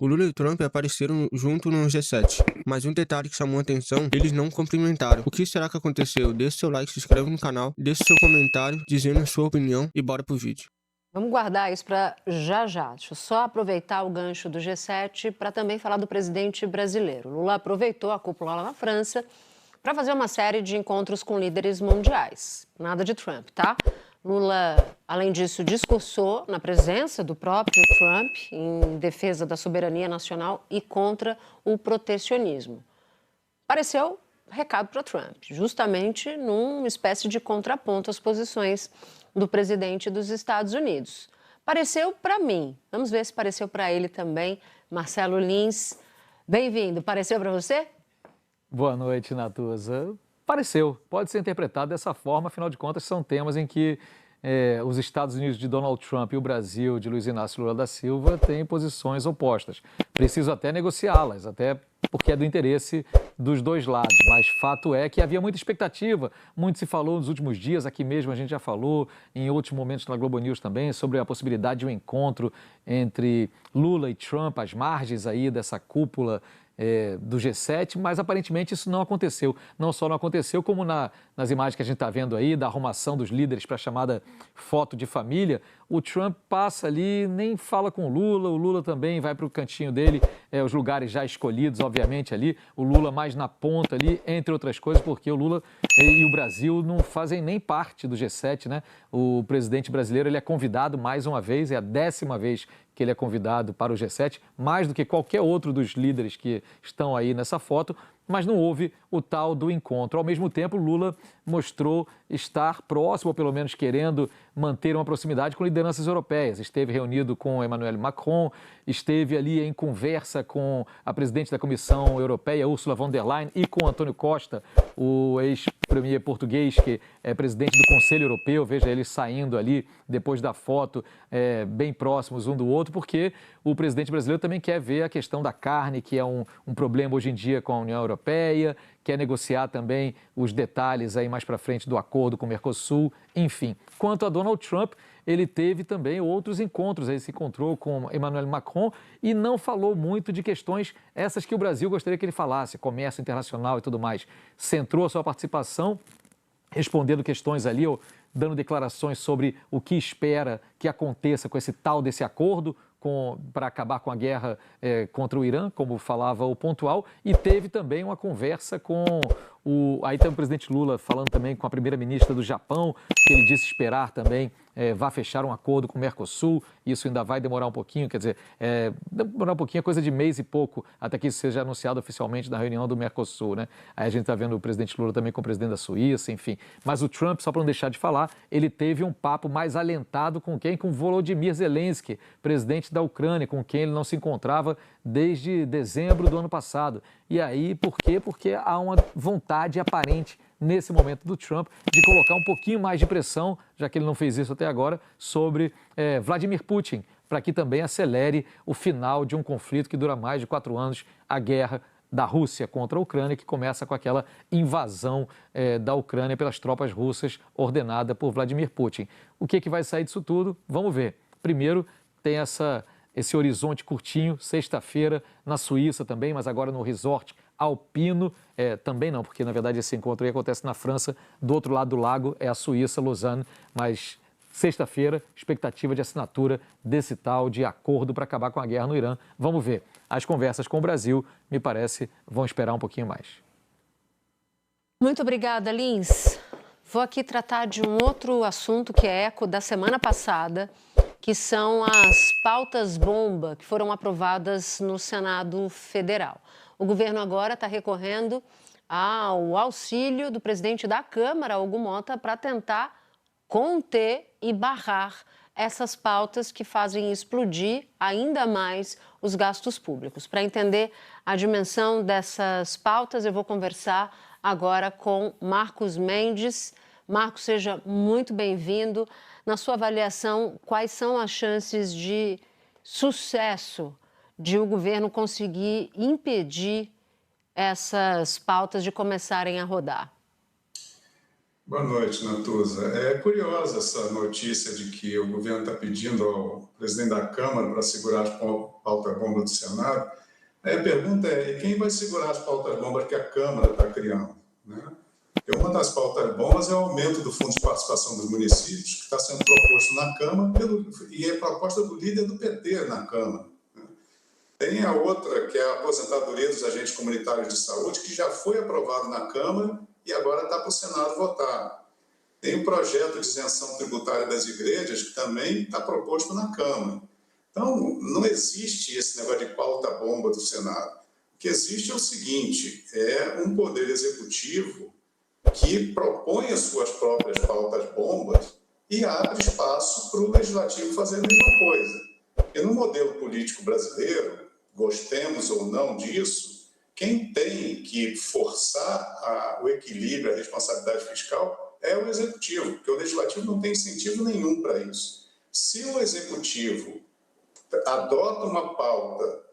O Lula e o Trump apareceram junto no G7, mas um detalhe que chamou a atenção, eles não cumprimentaram. O que será que aconteceu? Deixe seu like, se inscreve no canal, deixe seu comentário dizendo a sua opinião e bora pro vídeo. Vamos guardar isso para já já. Deixa eu só aproveitar o gancho do G7 para também falar do presidente brasileiro. Lula aproveitou a cúpula lá na França para fazer uma série de encontros com líderes mundiais. Nada de Trump, tá? Lula, além disso, discursou na presença do próprio Trump em defesa da soberania nacional e contra o protecionismo. Pareceu recado para Trump, justamente numa espécie de contraponto às posições do presidente dos Estados Unidos. Pareceu para mim. Vamos ver se pareceu para ele também. Marcelo Lins, bem-vindo. Pareceu para você? Boa noite, Natuza. Pareceu, pode ser interpretado dessa forma, afinal de contas são temas em que os Estados Unidos de Donald Trump e o Brasil de Luiz Inácio Lula da Silva têm posições opostas. Preciso até negociá-las, até porque é do interesse dos dois lados, mas fato é que havia muita expectativa, muito se falou nos últimos dias, aqui mesmo a gente já falou, em outros momentos na Globo News também, sobre a possibilidade de um encontro entre Lula e Trump, às margens aí dessa cúpula do G7, mas aparentemente isso não aconteceu. Não só não aconteceu, como nas imagens que a gente está vendo aí, da arrumação dos líderes para a chamada foto de família, o Trump passa ali, nem fala com o Lula também vai para o cantinho dele, os lugares já escolhidos, obviamente, ali, o Lula mais na ponta ali, entre outras coisas, porque o Lula e o Brasil não fazem nem parte do G7, né? O presidente brasileiro ele é convidado mais uma vez, é a 10ª vez que ele é convidado para o G7, mais do que qualquer outro dos líderes que estão aí nessa foto, mas não houve o tal do encontro. Ao mesmo tempo, Lula mostrou estar próximo, ou pelo menos querendo manter uma proximidade com lideranças europeias. Esteve reunido com Emmanuel Macron, esteve ali em conversa com a presidente da Comissão Europeia, Ursula von der Leyen, e com Antônio Costa, o ex-premier português, que é presidente do Conselho Europeu. Veja ele saindo ali, depois da foto, bem próximos um do outro, porque o presidente brasileiro também quer ver a questão da carne, que é um problema hoje em dia com a União Europeia, quer negociar também os detalhes aí mais para frente do acordo com o Mercosul, enfim. Quanto a Donald Trump, ele teve também outros encontros, aí se encontrou com Emmanuel Macron e não falou muito de questões essas que o Brasil gostaria que ele falasse, comércio internacional e tudo mais. Centrou a sua participação respondendo questões ali, ou dando declarações sobre o que espera que aconteça com esse tal desse acordo para acabar com a guerra contra o Irã, como falava o Pontual, e teve também uma conversa com aí tem o presidente Lula falando também com a primeira-ministra do Japão, que ele disse esperar também vá fechar um acordo com o Mercosul. Isso ainda vai demorar um pouquinho, quer dizer, demorar um pouquinho, é coisa de mês e pouco, até que isso seja anunciado oficialmente na reunião do Mercosul, né? Aí a gente está vendo o presidente Lula também com o presidente da Suíça, enfim. Mas o Trump, só para não deixar de falar, ele teve um papo mais alentado com quem? Com Volodymyr Zelensky, presidente da Ucrânia, com quem ele não se encontrava desde dezembro do ano passado. E aí, por quê? Porque há uma vontade aparente nesse momento do Trump de colocar um pouquinho mais de pressão, já que ele não fez isso até agora, sobre Vladimir Putin, para que também acelere o final de um conflito que dura mais de 4 anos, a guerra da Rússia contra a Ucrânia, que começa com aquela invasão da Ucrânia pelas tropas russas ordenada por Vladimir Putin. O que vai sair disso tudo? Vamos ver. Primeiro, tem esse horizonte curtinho, sexta-feira, na Suíça também, mas agora no resort alpino, também não, porque na verdade esse encontro aí acontece na França, do outro lado do lago é a Suíça, Lausanne, mas sexta-feira, expectativa de assinatura desse tal de acordo para acabar com a guerra no Irã. Vamos ver. As conversas com o Brasil, me parece, vão esperar um pouquinho mais. Muito obrigada, Lins. Vou aqui tratar de um outro assunto que é eco da semana passada, que são as pautas-bomba que foram aprovadas no Senado Federal. O governo agora está recorrendo ao auxílio do presidente da Câmara, Hugo Mota, para tentar conter e barrar essas pautas que fazem explodir ainda mais os gastos públicos. Para entender a dimensão dessas pautas, eu vou conversar agora com Marcos Mendes. Marcos, seja muito bem-vindo. Na sua avaliação, quais são as chances de sucesso de o governo conseguir impedir essas pautas de começarem a rodar? Boa noite, Natuza. É curiosa essa notícia de que o governo está pedindo ao presidente da Câmara para segurar as pautas-bomba do Senado. Aí a pergunta é, e quem vai segurar as pautas-bombas que a Câmara está criando? Né? Porque uma das pautas-bombas é o aumento do Fundo de Participação dos Municípios, que está sendo proposto na Câmara, e é proposta do líder do PT na Câmara. Né? Tem a outra, que é a aposentadoria dos agentes comunitários de saúde, que já foi aprovado na Câmara e agora está para o Senado votar. Tem o projeto de isenção tributária das igrejas, que também está proposto na Câmara. Então, não existe esse negócio de pauta-bomba do Senado. O que existe é o seguinte, é um poder executivo que propõe as suas próprias pautas-bombas e abre espaço para o legislativo fazer a mesma coisa. E no modelo político brasileiro, gostemos ou não disso, quem tem que forçar o equilíbrio, a responsabilidade fiscal, é o executivo, porque o legislativo não tem incentivo nenhum para isso. Se o executivo adota uma pauta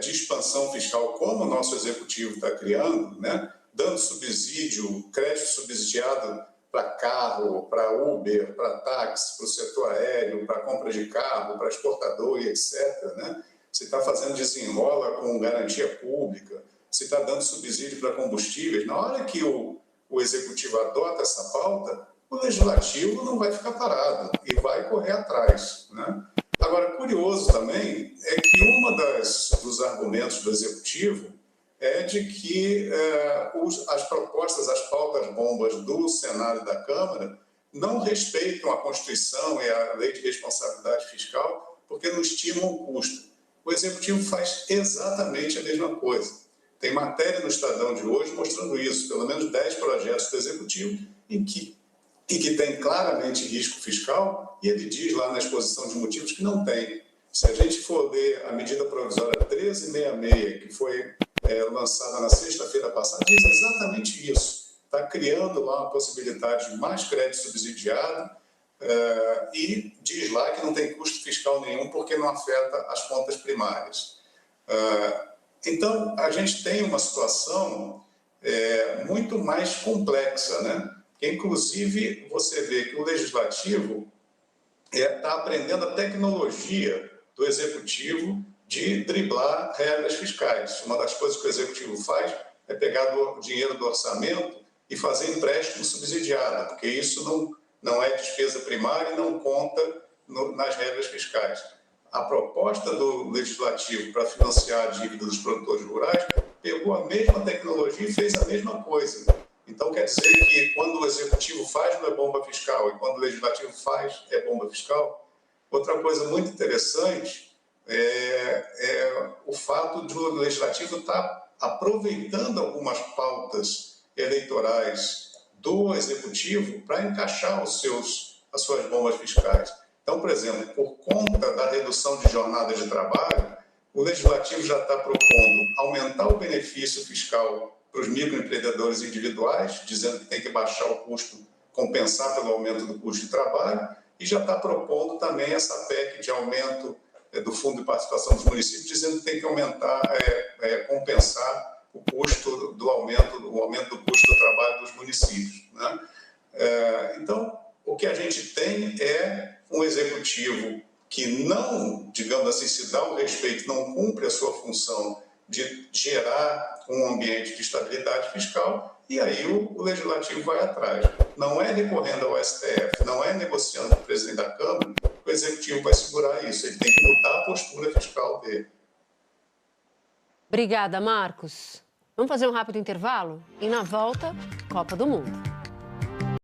de expansão fiscal, como o nosso executivo está criando, né, dando subsídio, crédito subsidiado para carro, para Uber, para táxi, para o setor aéreo, para compra de carro, para exportador e etc., né? Se está fazendo desenrola com garantia pública, se está dando subsídio para combustíveis, na hora que o executivo adota essa pauta, o legislativo não vai ficar parado e vai correr atrás, né? Agora, curioso também é que dos argumentos do executivo é de que as propostas, as pautas-bombas do Senado e da Câmara não respeitam a Constituição e a Lei de Responsabilidade Fiscal porque não estimam o custo. O Executivo faz exatamente a mesma coisa. Tem matéria no Estadão de hoje mostrando isso, pelo menos 10 projetos do Executivo em que tem claramente risco fiscal, e ele diz lá na exposição de motivos que não tem. Se a gente for ler a medida provisória 1366, que foi lançada na sexta-feira passada, diz exatamente isso. Está criando lá uma possibilidade de mais crédito subsidiado, e diz lá que não tem custo fiscal nenhum porque não afeta as contas primárias. Então, a gente tem uma situação muito mais complexa, né? Que, inclusive, você vê que o Legislativo está aprendendo a tecnologia do Executivo de driblar regras fiscais. Uma das coisas que o Executivo faz é pegar o dinheiro do orçamento e fazer empréstimo subsidiado, porque isso não é despesa primária e não conta nas regras fiscais. A proposta do Legislativo para financiar a dívida dos produtores rurais pegou a mesma tecnologia e fez a mesma coisa. Então, quer dizer que quando o Executivo faz, não é bomba fiscal, e quando o Legislativo faz, é bomba fiscal. Outra coisa muito interessante é o fato de o Legislativo estar aproveitando algumas pautas eleitorais do Executivo para encaixar as suas bombas fiscais. Então, por exemplo, por conta da redução de jornada de trabalho, o Legislativo já está propondo aumentar o benefício fiscal para os microempreendedores individuais, dizendo que tem que baixar o custo, compensar pelo aumento do custo de trabalho, e já está propondo também essa PEC de aumento do Fundo de Participação dos Municípios, dizendo que tem que aumentar, compensar o custo do aumento do custo do trabalho dos municípios, né? Então, o que a gente tem é um executivo que não, digamos assim, se dá o respeito, não cumpre a sua função de gerar um ambiente de estabilidade fiscal, e aí o Legislativo vai atrás. Não é recorrendo ao STF, não é negociando com o presidente da Câmara, que o Executivo vai segurar isso. Ele tem que mudar a postura fiscal dele. Obrigada, Marcos. Vamos fazer um rápido intervalo? E na volta, Copa do Mundo.